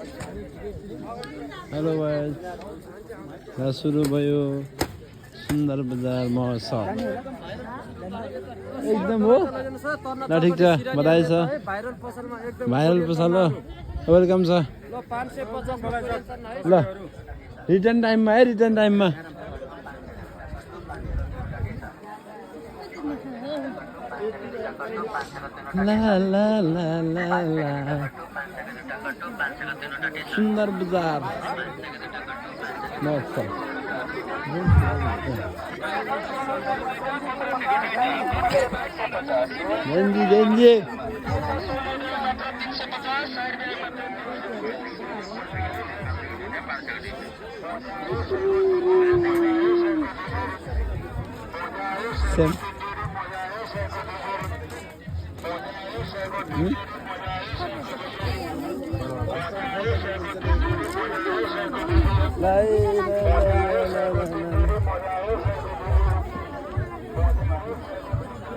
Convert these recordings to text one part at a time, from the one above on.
hello भाइ सुरु भयो सुन्दर बजार महोत्सव एकदम हो ल ठिक छ बधाई छ भाइरल पसल हो वेलकम छ ल रिटर्न टाइममा है रिटर्न टाइममा ला ला ला ला ला सुन्दर बजार महोत्सव जेन्जी जेन्जी सेम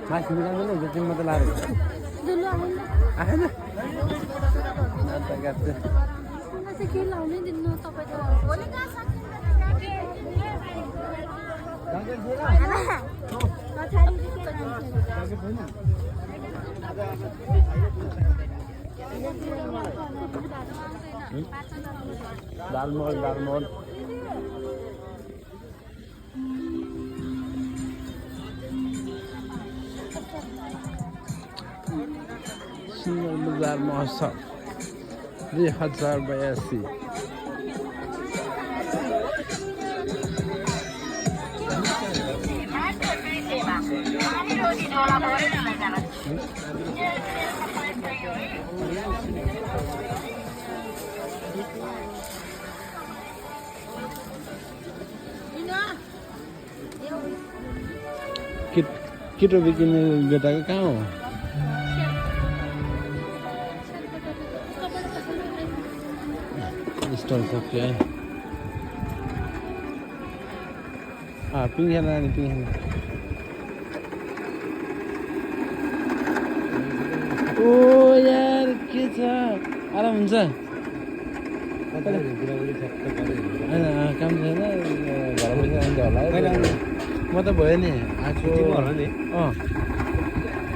मासु मिलाउँदैन जति मात्र लाएर आएन दालमोहन दालमोहन सुन्दर बजार महोत्सव 2082 केटो बिकिने बेटाको कहाँ हो स्टल सक्यो है पिङ खाना पिङ खाना ओ यार के छ आराम हुन्छ काम छैन घर पैसा आउँछ होला म त भयो नि आएको